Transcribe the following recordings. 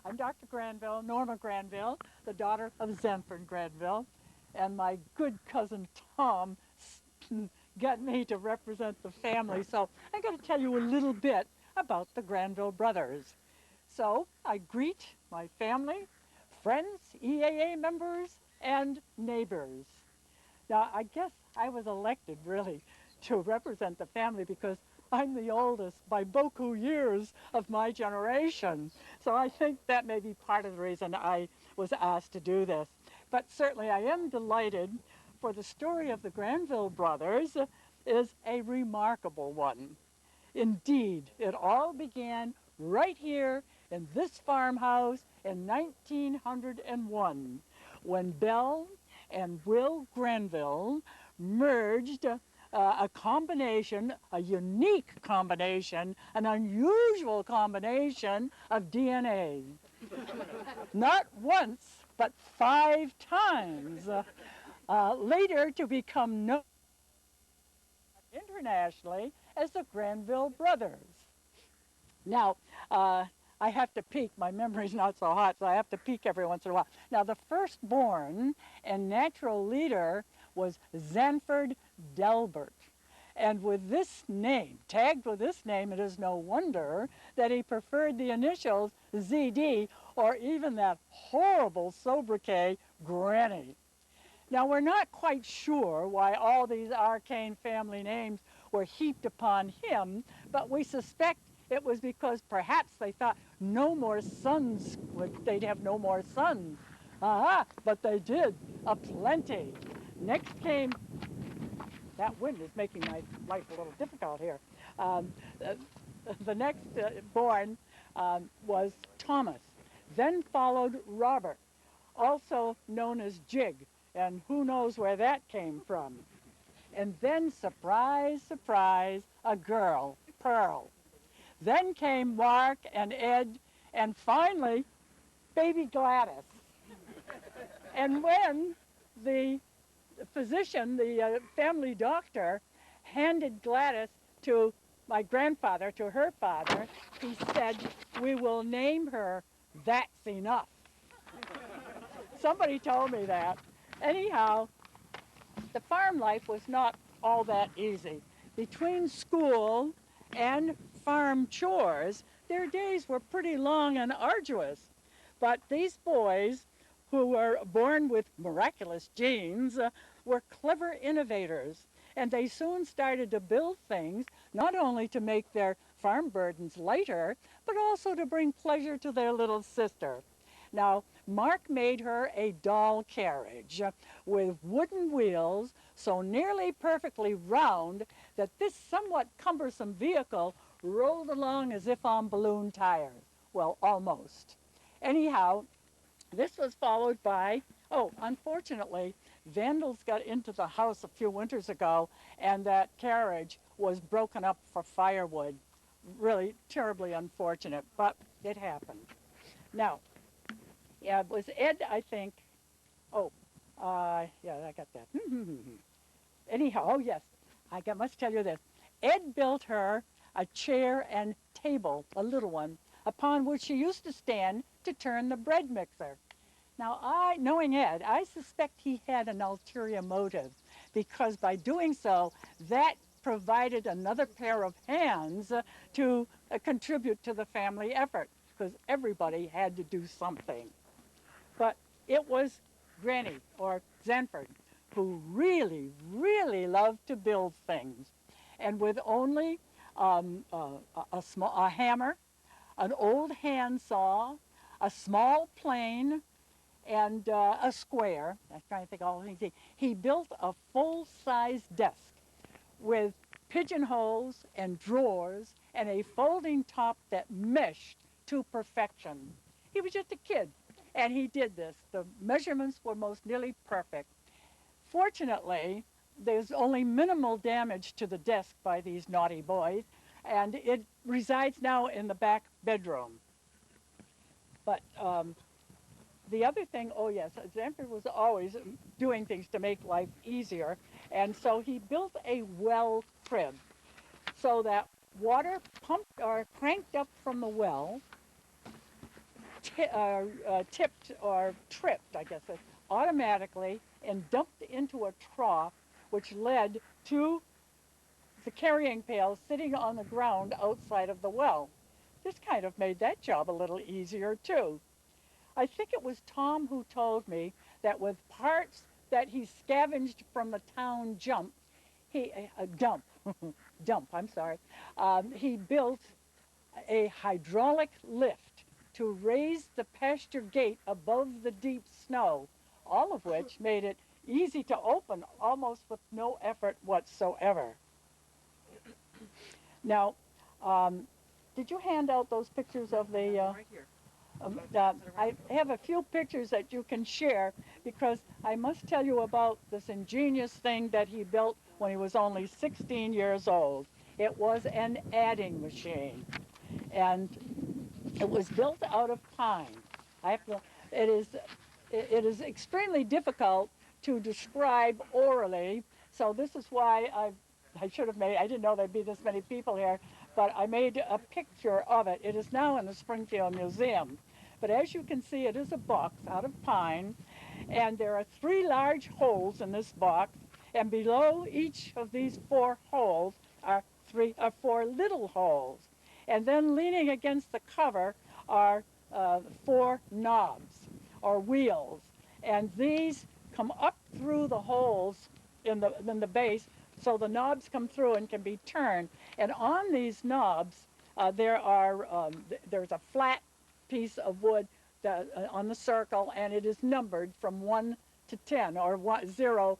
I'm Dr. Granville, Norma Granville, the daughter of Zanford Granville, and my good cousin Tom got me to represent the family, so I'm going to tell you a little bit about the Granville brothers. So I greet my family, friends, EAA members, and neighbors. Now, I guess I was elected really to represent the family because I'm the oldest by beaucoup years of my generation. So I think that may be part of the reason I was asked to do this. But certainly I am delighted, for the story of the Granville brothers is a remarkable one. Indeed, it all began right here in this farmhouse in 1901 when Belle and Will Granville merged a combination, a unique combination, an unusual combination of DNA. Not once, but 5 times. Later to become known internationally as the Granville brothers. Now, I have to peek. My memory's not so hot, so I have to peek every once in a while. Now, the firstborn and natural leader was Zanford Delbert. And with this name, tagged with this name, it is no wonder that he preferred the initials ZD or even that horrible sobriquet, Granny. Now, we're not quite sure why all these arcane family names were heaped upon him, but we suspect it was because perhaps they thought no more sons, they'd have no more sons. But they did, aplenty. Next came, that wind is making my life a little difficult here. Um, uh, the next born was Thomas. Then followed Robert, also known as Jig, and who knows where that came from. And then, surprise, surprise, a girl, Pearl. Then came Mark and Ed, and finally, baby Gladys. And when the physician, the family doctor, handed Gladys to my grandfather, to her father, he said, "We will name her That's Enough." Somebody told me that. Anyhow, the farm life was not all that easy. Between school and farm chores, their days were pretty long and arduous. But these boys, who were born with miraculous genes, were clever innovators. And they soon started to build things, not only to make their farm burdens lighter, but also to bring pleasure to their little sister. Now, Mark made her a doll carriage with wooden wheels so nearly perfectly round that this somewhat cumbersome vehicle rolled along as if on balloon tires. Well, almost. Anyhow, this was followed by, oh, unfortunately, vandals got into the house a few winters ago, and that carriage was broken up for firewood. Really terribly unfortunate, but it happened. Now, yeah, it was Ed, I think. Oh, yeah, I got that. Anyhow, oh yes, must tell you this. Ed built her a chair and table, a little one, upon which she used to stand to turn the bread mixer. Now, knowing Ed, I suspect he had an ulterior motive, because by doing so, that provided another pair of hands to contribute to the family effort, because everybody had to do something. But it was Granny, or Zanford, who really, really loved to build things. And with only a hammer, an old handsaw, a small plane, and a square, I'm trying to think of all the things, he built a full-size desk with pigeonholes and drawers and a folding top that meshed to perfection. He was just a kid, and he did this. The measurements were most nearly perfect. Fortunately, there's only minimal damage to the desk by these naughty boys, and it resides now in the back bedroom. But the other thing, oh yes, Zanford was always doing things to make life easier, and so he built a well crib so that water pumped or cranked up from the well tipped or tripped, I guess, automatically and dumped into a trough, which led to the carrying pail sitting on the ground outside of the well. This kind of made that job a little easier, too. I think it was Tom who told me that with parts that he scavenged from the town dump, dump, I'm sorry, he built a hydraulic lift to raise the pasture gate above the deep snow, all of which made it easy to open almost with no effort whatsoever. Now, did you hand out those pictures of the Right here. I have a few pictures that you can share because I must tell you about this ingenious thing that he built when he was only 16 years old. It was an adding machine, and it was built out of pine. I have to, it is, it is extremely difficult to describe orally, so this is why I should have made, I didn't know there'd be this many people here, but I made a picture of it. It is now in the Springfield Museum. But as you can see, it is a box out of pine, and there are 3 large holes in this box, and below each of these 4 holes are 4 little holes. And then leaning against the cover are 4 knobs or wheels, and these come up through the holes in the base, so the knobs come through and can be turned. And on these knobs, there's a flat piece of wood on the circle, and it is numbered from 1 to 10, or 0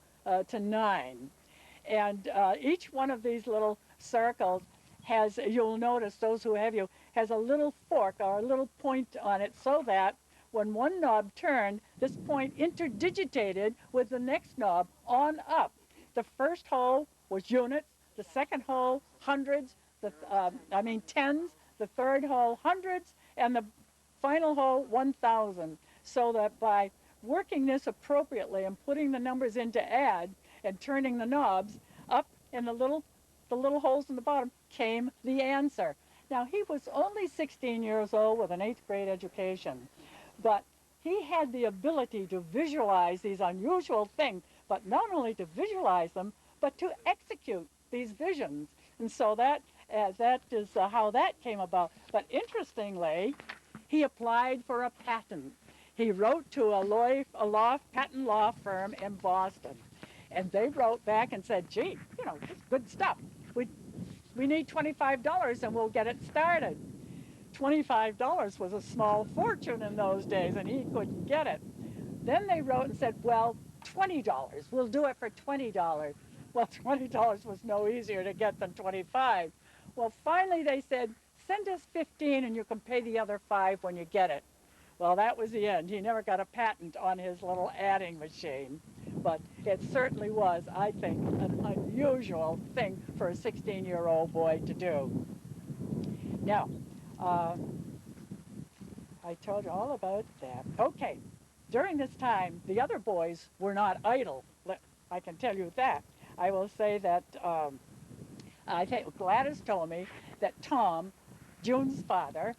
to 9. And each one of these little circles has, you'll notice, those who have you, has a little fork or a little point on it, so that when one knob turned, this point interdigitated with the next knob on up. The first hole was units, the second hole hundreds, tens, the third hole hundreds, and the final hole 1,000. So that by working this appropriately and putting the numbers in to add and turning the knobs up in the little holes in the bottom came the answer. Now, he was only 16 years old with an 8th grade education, but he had the ability to visualize these unusual things, but not only to visualize them, but to execute these visions. And so that is how that came about. But interestingly, he applied for a patent. He wrote to a patent law firm in Boston, and they wrote back and said, gee, it's good stuff. We need $25 and we'll get it started. $25 was a small fortune in those days, and he couldn't get it. Then they wrote and said, well, $20. We'll do it for $20. Well, $20 was no easier to get than 25. Well, finally they said, send us 15 and you can pay the other 5 when you get it. Well, that was the end. He never got a patent on his little adding machine. But it certainly was, I think, an unusual thing for a 16-year-old boy to do. Now, I told you all about that. Okay, during this time, the other boys were not idle. I can tell you that. I will say that I think Gladys told me that Tom, June's father,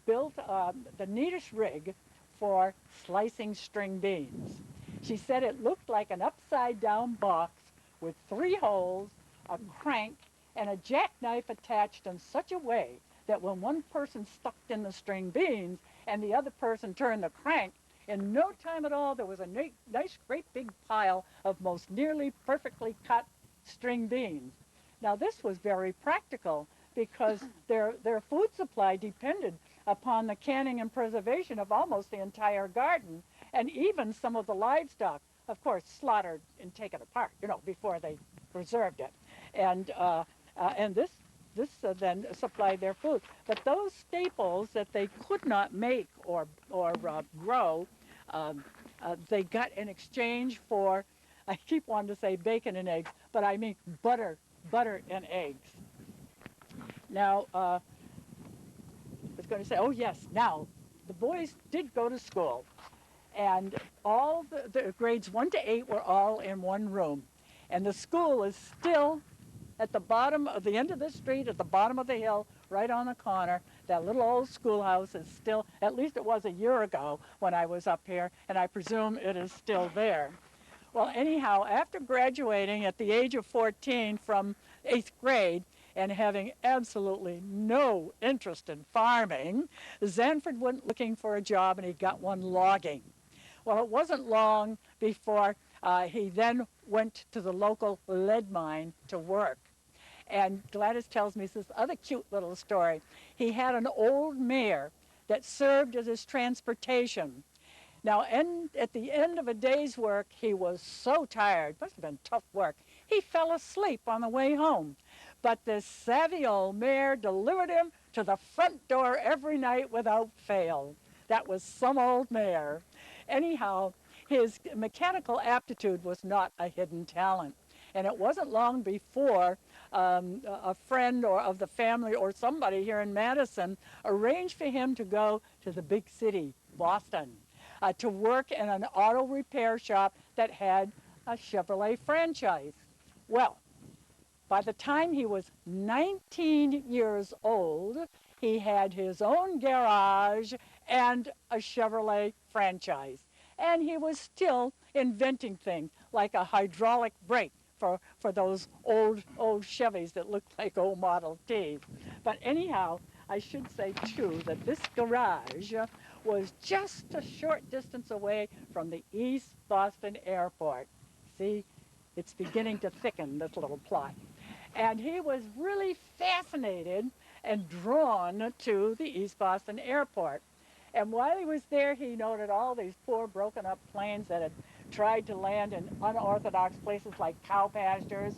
built the neatest rig for slicing string beans. She said it looked like an upside-down box with 3 holes, a crank, and a jackknife attached in such a way that when one person stuck in the string beans and the other person turned the crank, in no time at all there was a nice great big pile of most nearly perfectly cut string beans. Now this was very practical because their food supply depended upon the canning and preservation of almost the entire garden, and even some of the livestock, of course, slaughtered and taken apart, before they preserved it. And this then supplied their food. But those staples that they could not make or grow, they got in exchange for, I keep wanting to say bacon and eggs, but I mean butter and eggs. Now, I was going to say, oh yes, now, the boys did go to school, and all the grades 1 to 8 were all in one room. And the school is still at the bottom of the end of the street, at the bottom of the hill, right on the corner. That little old schoolhouse is still, at least it was a year ago when I was up here, and I presume it is still there. Well, anyhow, after graduating at the age of 14 from 8th grade and having absolutely no interest in farming, Zanford went looking for a job and he got one logging. Well, it wasn't long before he then went to the local lead mine to work. And Gladys tells me this other cute little story. He had an old mare that served as his transportation. Now, at the end of a day's work, he was so tired, must have been tough work, he fell asleep on the way home. But this savvy old mare delivered him to the front door every night without fail. That was some old mare. Anyhow, his mechanical aptitude was not a hidden talent. And it wasn't long before a friend or of the family or somebody here in Madison arranged for him to go to the big city, Boston, to work in an auto repair shop that had a Chevrolet franchise. Well, by the time he was 19 years old, he had his own garage and a Chevrolet franchise. And he was still inventing things like a hydraulic brake for those old Chevys that looked like old Model Ts. But anyhow, I should say, too, that this garage was just a short distance away from the East Boston Airport. See, it's beginning to thicken, this little plot. And he was really fascinated and drawn to the East Boston Airport. And while he was there, he noted all these poor broken up planes that had tried to land in unorthodox places like cow pastures,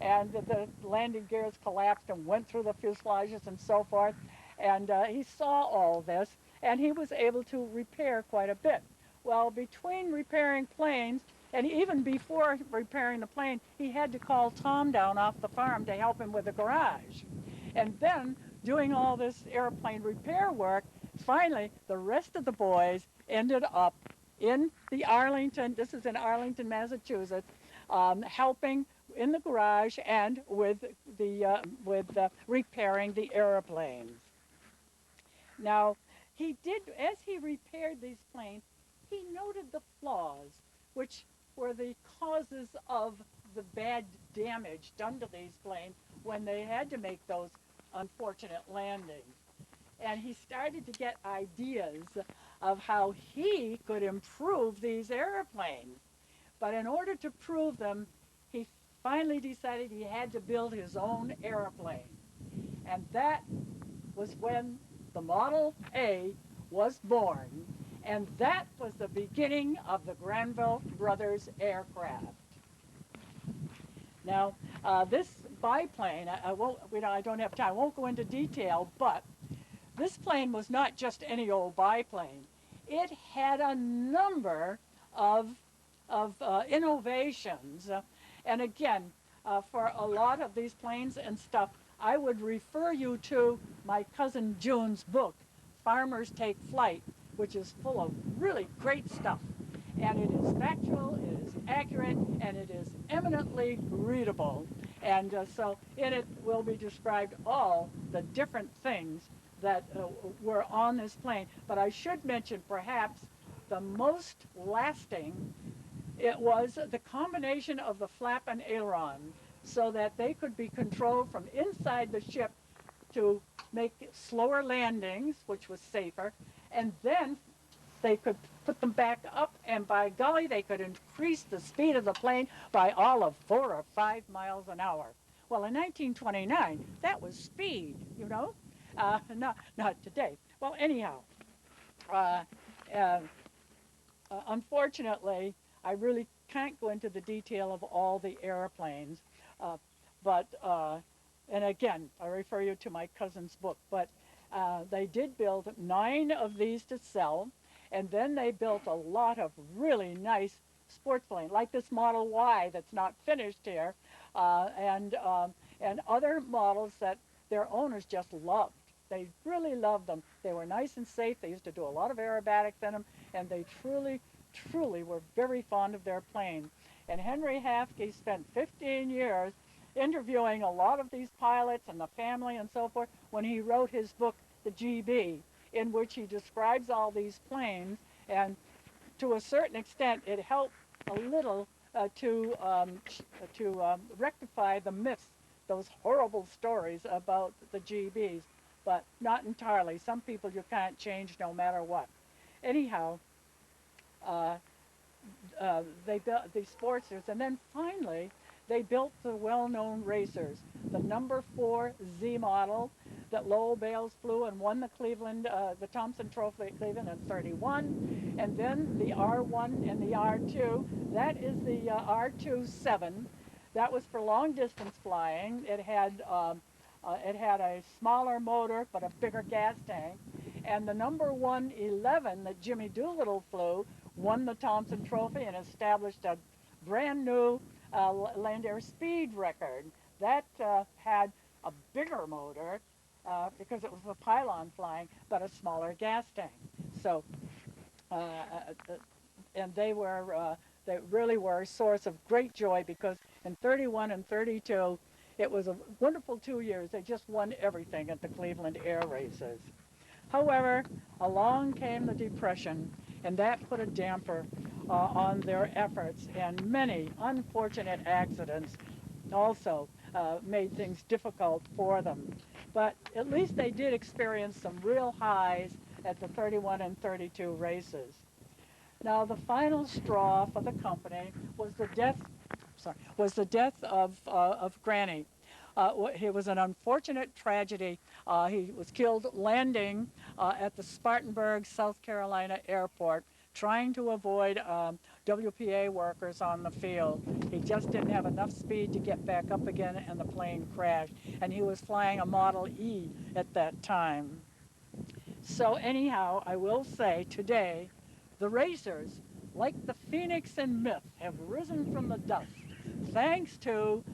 and the landing gears collapsed and went through the fuselages and so forth. And he saw all this, and he was able to repair quite a bit. Well, between repairing planes, and even before repairing the plane, he had to call Tom down off the farm to help him with the garage. And then, doing all this airplane repair work, finally, the rest of the boys ended up in the Arlington, this is in Arlington, Massachusetts, helping in the garage and with repairing the airplanes. Now, he did, as he repaired these planes, he noted the flaws, which were the causes of the bad damage done to these planes when they had to make those unfortunate landings. And he started to get ideas of how he could improve these airplanes. But in order to prove them, he finally decided he had to build his own airplane. And that was when the Model A was born. And that was the beginning of the Granville Brothers aircraft. Now, this biplane, I don't have time, I won't go into detail, but this plane was not just any old biplane. It had a number of innovations. And again, for a lot of these planes and stuff, I would refer you to my cousin June's book, Farmers Take Flight, which is full of really great stuff. And it is factual, it is accurate, and it is eminently readable. And so in it will be described all the different things that were on this plane. But I should mention perhaps the most lasting, it was the combination of the flap and aileron so that they could be controlled from inside the ship to make slower landings, which was safer, and then they could put them back up, and by golly, they could increase the speed of the plane by all of 4 or 5 miles an hour. Well, in 1929, that was speed, you know? Not today. Well, anyhow, unfortunately, I really can't go into the detail of all the airplanes, and again, I refer you to my cousin's book, but they did build 9 of these to sell, and then they built a lot of really nice sports planes, like this Model Y that's not finished here, and other models that their owners just loved. They really loved them. They were nice and safe. They used to do a lot of aerobatics in them, and they truly, truly were very fond of their planes. And Henry Hafke spent 15 years interviewing a lot of these pilots and the family and so forth when he wrote his book, The GB, in which he describes all these planes. And to a certain extent, it helped a little to rectify the myths, those horrible stories about the GBs, but not entirely. Some people you can't change no matter what. Anyhow, uh, they built these Sportsters, and then finally they built the well-known racers, the number 4 Z model that Lowell Bales flew and won the Thompson Trophy at Cleveland in '31, and then the R1 and the R2. That is the R27. That was for long distance flying. It had a smaller motor but a bigger gas tank. And the number 111 that Jimmy Doolittle flew won the Thompson Trophy and established a brand new land air speed record. That had a bigger motor because it was a pylon flying, but a smaller gas tank. So, and they really were a source of great joy because in 31 and 32, it was a wonderful 2 years. They just won everything at the Cleveland Air Races. However, along came the Depression, and that put a damper on their efforts, and many unfortunate accidents also made things difficult for them. But at least they did experience some real highs at the 31 and 32 races. Now, the final straw for the company was the death of Granny. It was an unfortunate tragedy. He was killed landing at the Spartanburg, South Carolina airport, trying to avoid WPA workers on the field. He just didn't have enough speed to get back up again, and the plane crashed. And he was flying a Model E at that time. So anyhow, I will say today, the racers, like the phoenix in myth, have risen from the dust, thanks to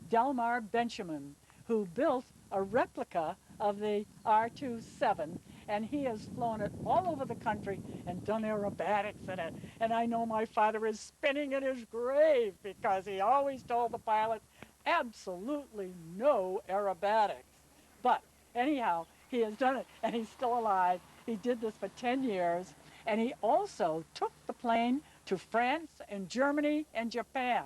Delmar Benjamin, who built a replica of the R27, and he has flown it all over the country and done aerobatics in it. And I know my father is spinning in his grave because he always told the pilots, absolutely no aerobatics. But anyhow, he has done it, and he's still alive. He did this for 10 years, and he also took the plane to France and Germany and Japan.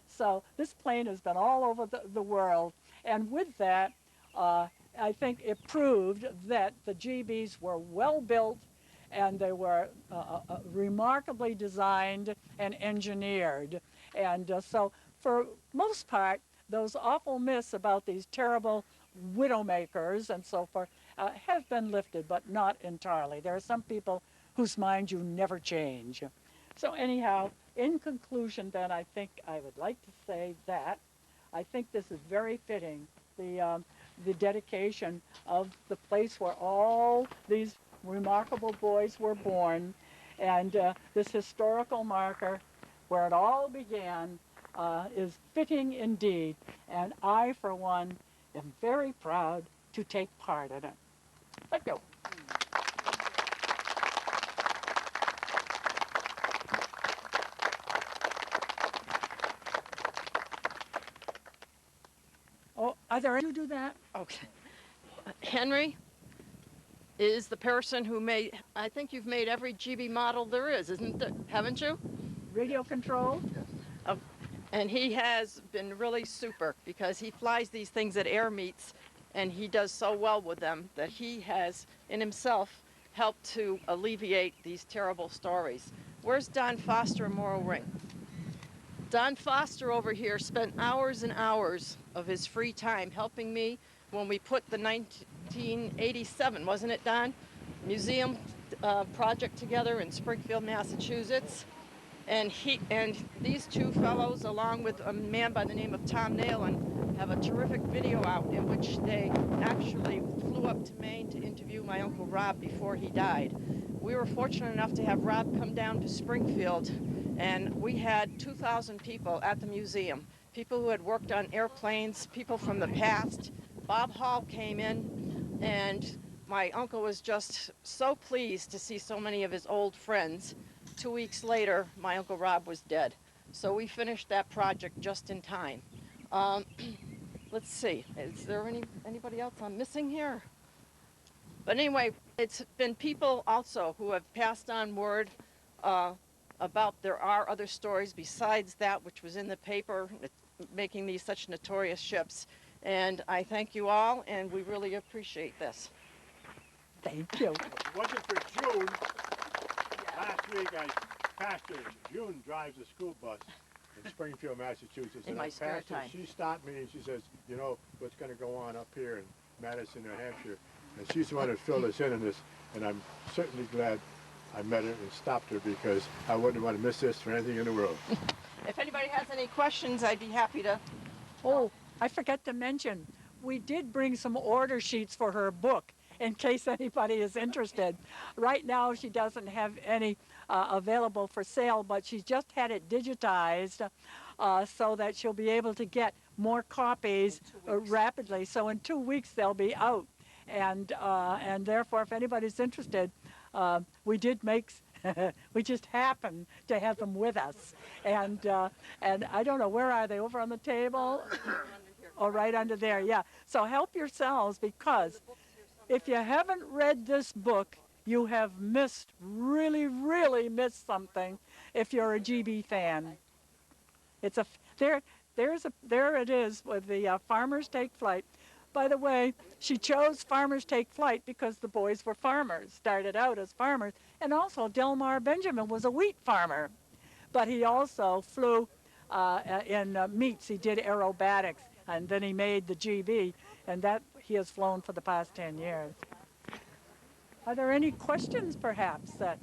So this plane has been all over the world, and with that, I think it proved that the GBs were well built, and they were remarkably designed and engineered. And so for most part, those awful myths about these terrible widowmakers and so forth have been lifted, but not entirely. There are some people whose minds you never change. So anyhow, in conclusion then, I think I would like to say that I think this is very fitting, the dedication of the place where all these remarkable boys were born, and this historical marker where it all began is fitting indeed, and I, for one, am very proud to take part in it. Thank you. Oh, are there any who do that? Okay. Henry is the person who made, I think you've made every GB model there is, isn't there? Haven't you? Radio control? Oh, and he has been really super because he flies these things at air meets and he does so well with them that he has in himself helped to alleviate these terrible stories. Where's Don Foster and Morrow Ring? Don Foster over here spent hours and hours of his free time helping me when we put the 1987, wasn't it, Don? Museum project together in Springfield, Massachusetts. And these two fellows, along with a man by the name of Tom Nalen, have a terrific video out in which they actually flew up to Maine to interview my Uncle Rob before he died. We were fortunate enough to have Rob come down to Springfield, and we had 2,000 people at the museum, people who had worked on airplanes, people from the past. Bob Hall came in, and my uncle was just so pleased to see so many of his old friends. 2 weeks later, my Uncle Rob was dead. So we finished that project just in time. Um, let's see. Is there anybody else I'm missing here? But anyway, it's been people also who have passed on word uh, about there are other stories besides that which was in the paper, making these such notorious ships. And I thank you all, and we really appreciate this. Thank you. If it wasn't for June, last week I passed her. June drives a school bus in Springfield, Massachusetts. In and my I spare passed her. time. She stopped me and she says, you know what's going to go on up here in Madison, New Hampshire. And she's the one that filled us in on this. And I'm certainly glad I met her and stopped her because I wouldn't want to miss this for anything in the world. If anybody has any questions, I'd be happy to. Oh, I forgot to mention, we did bring some order sheets for her book in case anybody is interested. Right now, she doesn't have any available for sale, but she's just had it digitized so that she'll be able to get more copies rapidly. So in 2 weeks, they'll be out. And therefore, if anybody's interested, we did make we just happen to have them with us, and I don't know, where are they? Over on the table? Oh, right under there. Yeah. So help yourselves, because if you haven't read this book, you have missed, really missed something. If you're a GB fan, it's a there it is with the Farmers Take Flight. By the way, she chose Farmers Take Flight because the boys were farmers, started out as farmers, and also Delmar Benjamin was a wheat farmer, but he also flew in meets. He did aerobatics, and then he made the GB, and that he has flown for the past 10 years. Are there any questions, perhaps, that